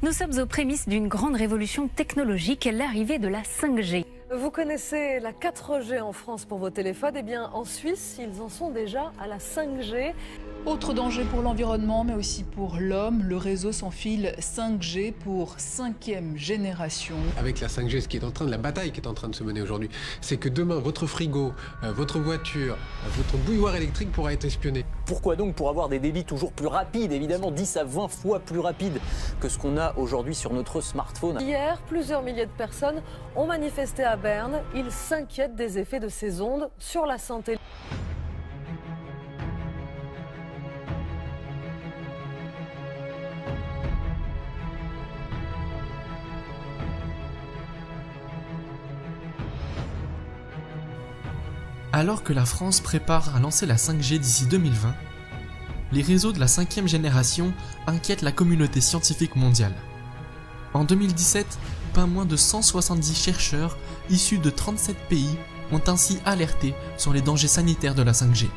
Nous sommes aux prémices d'une grande révolution technologique, l'arrivée de la 5G. Vous connaissez la 4G en France pour vos téléphones, eh bien en Suisse, ils en sont déjà à la 5G. Autre danger pour l'environnement, mais aussi pour l'homme, le réseau sans fil 5G pour 5e génération. Avec la 5G, la bataille qui est en train de se mener aujourd'hui, c'est que demain, votre frigo, votre voiture, votre bouilloire électrique pourra être espionné. Pourquoi donc? Pour avoir des débits toujours plus rapides, évidemment 10 à 20 fois plus rapides que ce qu'on a aujourd'hui sur notre smartphone. Hier, plusieurs milliers de personnes ont manifesté à Berne. Ils s'inquiètent des effets de ces ondes sur la santé. Alors que la France prépare à lancer la 5G d'ici 2020, les réseaux de la 5e génération inquiètent la communauté scientifique mondiale. En 2017, pas moins de 170 chercheurs issus de 37 pays ont ainsi alerté sur les dangers sanitaires de la 5G.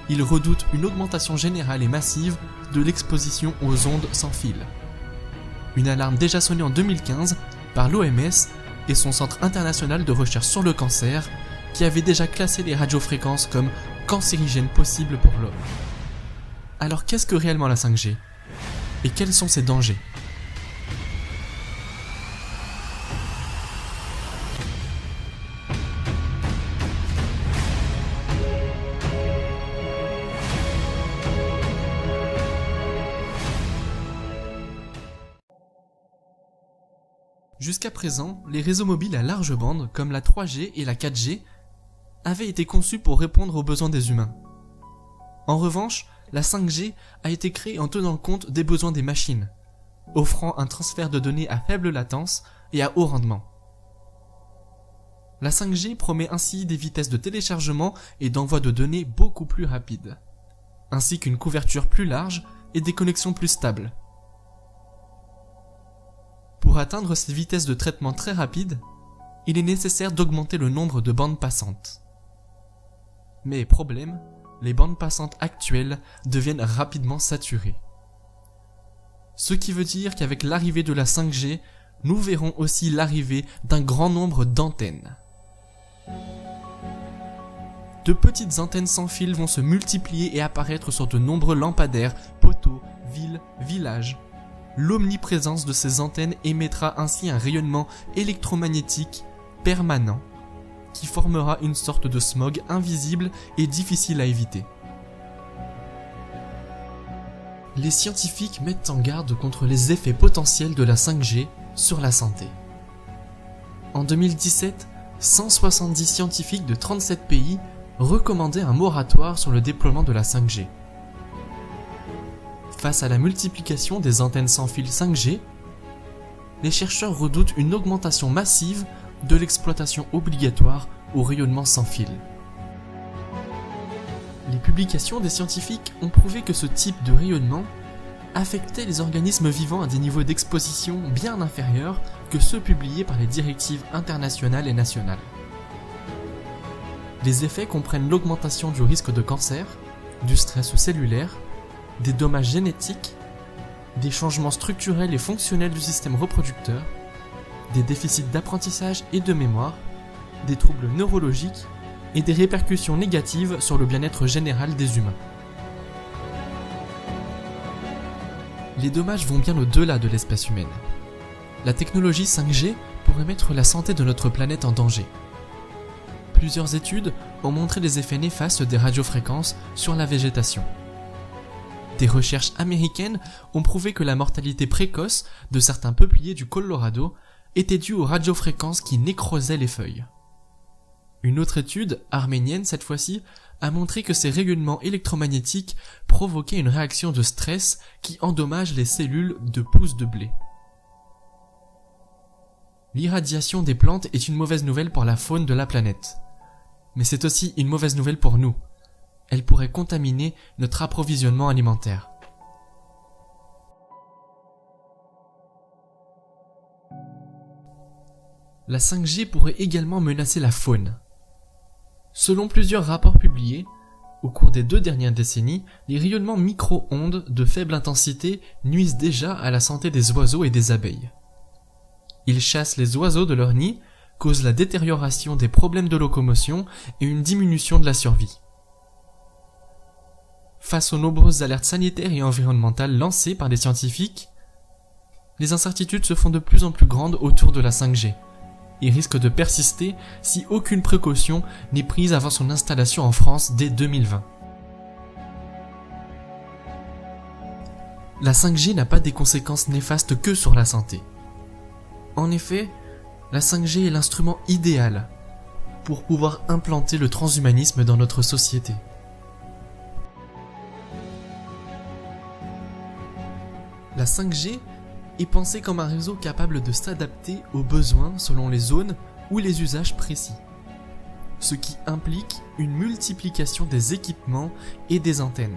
Ils redoutent une augmentation générale et massive de l'exposition aux ondes sans fil. Une alarme déjà sonnée en 2015 par l'OMS et son Centre international de recherche sur le cancer, qui avait déjà classé les radiofréquences comme cancérigènes possibles pour l'homme. Alors qu'est-ce que réellement la 5G? Et quels sont ses dangers? Jusqu'à présent, les réseaux mobiles à large bande, comme la 3G et la 4G, avaient été conçus pour répondre aux besoins des humains. En revanche, la 5G a été créée en tenant compte des besoins des machines, offrant un transfert de données à faible latence et à haut rendement. La 5G promet ainsi des vitesses de téléchargement et d'envoi de données beaucoup plus rapides, ainsi qu'une couverture plus large et des connexions plus stables. Pour atteindre ces vitesses de traitement très rapides, il est nécessaire d'augmenter le nombre de bandes passantes. Mais problème, les bandes passantes actuelles deviennent rapidement saturées. Ce qui veut dire qu'avec l'arrivée de la 5G, nous verrons aussi l'arrivée d'un grand nombre d'antennes. De petites antennes sans fil vont se multiplier et apparaître sur de nombreux lampadaires, poteaux, villes, villages. L'omniprésence de ces antennes émettra ainsi un rayonnement électromagnétique permanent qui formera une sorte de smog invisible et difficile à éviter. Les scientifiques mettent en garde contre les effets potentiels de la 5G sur la santé. En 2017, 170 scientifiques de 37 pays recommandaient un moratoire sur le déploiement de la 5G. Face à la multiplication des antennes sans fil 5G, les chercheurs redoutent une augmentation massive de l'exploitation obligatoire au rayonnement sans fil. Les publications des scientifiques ont prouvé que ce type de rayonnement affectait les organismes vivants à des niveaux d'exposition bien inférieurs que ceux publiés par les directives internationales et nationales. Les effets comprennent l'augmentation du risque de cancer, du stress cellulaire, des dommages génétiques, des changements structurels et fonctionnels du système reproducteur, des déficits d'apprentissage et de mémoire, des troubles neurologiques et des répercussions négatives sur le bien-être général des humains. Les dommages vont bien au-delà de l'espèce humaine. La technologie 5G pourrait mettre la santé de notre planète en danger. Plusieurs études ont montré les effets néfastes des radiofréquences sur la végétation. Des recherches américaines ont prouvé que la mortalité précoce de certains peupliers du Colorado était due aux radiofréquences qui nécrosaient les feuilles. Une autre étude, arménienne cette fois-ci, a montré que ces rayonnements électromagnétiques provoquaient une réaction de stress qui endommage les cellules de pousses de blé. L'irradiation des plantes est une mauvaise nouvelle pour la faune de la planète. Mais c'est aussi une mauvaise nouvelle pour nous. Elle pourrait contaminer notre approvisionnement alimentaire. La 5G pourrait également menacer la faune. Selon plusieurs rapports publiés, Au cours des 2 dernières décennies, les rayonnements micro-ondes de faible intensité nuisent déjà à la santé des oiseaux et des abeilles. Ils chassent les oiseaux de leur nid, causent la détérioration des problèmes de locomotion et une diminution de la survie. Face aux nombreuses alertes sanitaires et environnementales lancées par les scientifiques, les incertitudes se font de plus en plus grandes autour de la 5G et risquent de persister si aucune précaution n'est prise avant son installation en France dès 2020. La 5G n'a pas des conséquences néfastes que sur la santé. En effet, la 5G est l'instrument idéal pour pouvoir implanter le transhumanisme dans notre société. La 5G est pensée comme un réseau capable de s'adapter aux besoins selon les zones ou les usages précis, ce qui implique une multiplication des équipements et des antennes.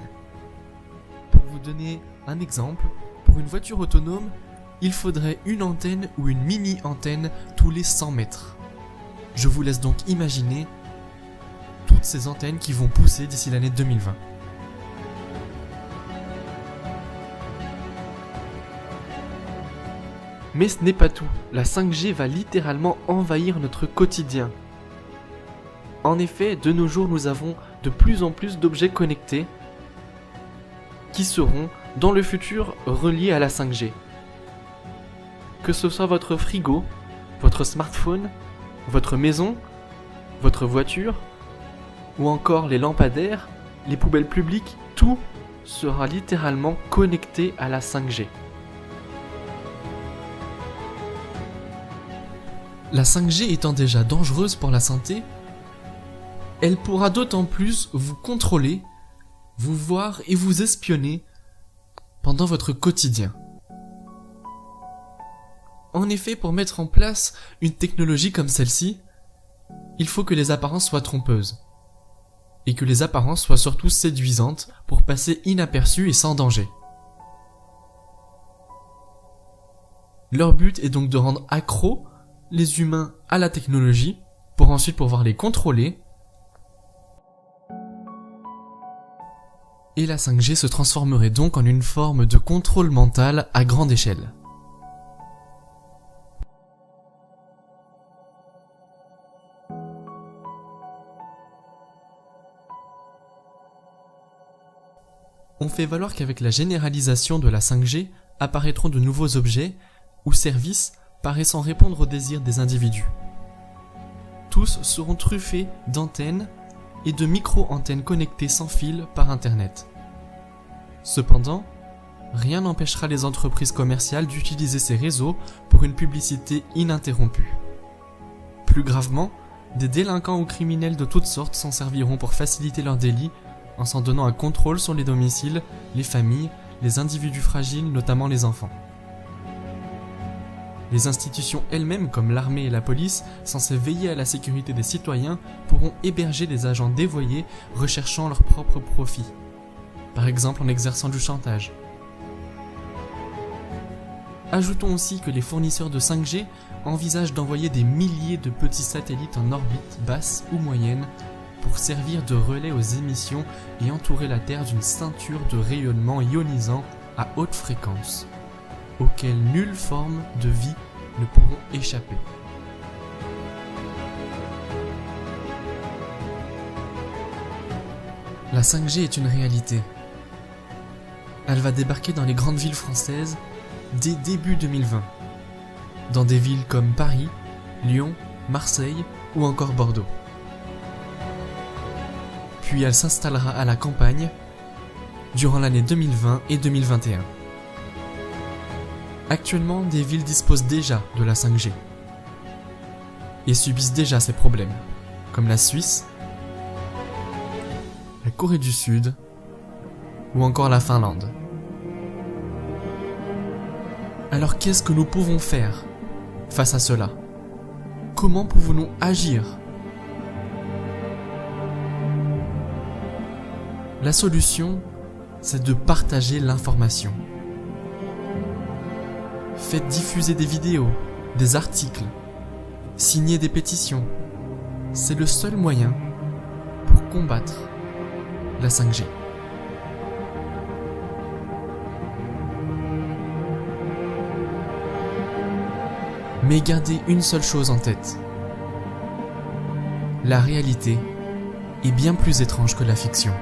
Pour vous donner un exemple, pour une voiture autonome, il faudrait une antenne ou une mini-antenne tous les 100 mètres. Je vous laisse donc imaginer toutes ces antennes qui vont pousser d'ici l'année 2020. Mais ce n'est pas tout, la 5G va littéralement envahir notre quotidien. En effet, de nos jours, nous avons de plus en plus d'objets connectés qui seront, dans le futur, reliés à la 5G. Que ce soit votre frigo, votre smartphone, votre maison, votre voiture, ou encore les lampadaires, les poubelles publiques, tout sera littéralement connecté à la 5G. La 5G étant déjà dangereuse pour la santé, elle pourra d'autant plus vous contrôler, vous voir et vous espionner pendant votre quotidien. En effet, pour mettre en place une technologie comme celle-ci, il faut que les apparences soient trompeuses, et que les apparences soient surtout séduisantes pour passer inaperçues et sans danger. Leur but est donc de rendre accros les humains à la technologie pour ensuite pouvoir les contrôler, et la 5G se transformerait donc en une forme de contrôle mental à grande échelle. On fait valoir qu'avec la généralisation de la 5G apparaîtront de nouveaux objets ou services paraissant répondre aux désirs des individus. Tous seront truffés d'antennes et de micro-antennes connectées sans fil par Internet. Cependant, rien n'empêchera les entreprises commerciales d'utiliser ces réseaux pour une publicité ininterrompue. Plus gravement, des délinquants ou criminels de toutes sortes s'en serviront pour faciliter leurs délits en s'en donnant un contrôle sur les domiciles, les familles, les individus fragiles, notamment les enfants. Les institutions elles-mêmes, comme l'armée et la police, censées veiller à la sécurité des citoyens, pourront héberger des agents dévoyés recherchant leur propre profit, par exemple en exerçant du chantage. Ajoutons aussi que les fournisseurs de 5G envisagent d'envoyer des milliers de petits satellites en orbite basse ou moyenne pour servir de relais aux émissions et entourer la Terre d'une ceinture de rayonnement ionisant à haute fréquence, auxquels nulle forme de vie ne pourront échapper. La 5G est une réalité. Elle va débarquer dans les grandes villes françaises dès début 2020, dans des villes comme Paris, Lyon, Marseille ou encore Bordeaux. Puis elle s'installera à la campagne durant l'année 2020 et 2021. Actuellement, des villes disposent déjà de la 5G et subissent déjà ces problèmes, comme la Suisse, la Corée du Sud ou encore la Finlande. Alors qu'est-ce que nous pouvons faire face à cela? Comment pouvons-nous agir? La solution, c'est de partager l'information. Faites diffuser des vidéos, des articles, signez des pétitions. C'est le seul moyen pour combattre la 5G. Mais gardez une seule chose en tête. La réalité est bien plus étrange que la fiction.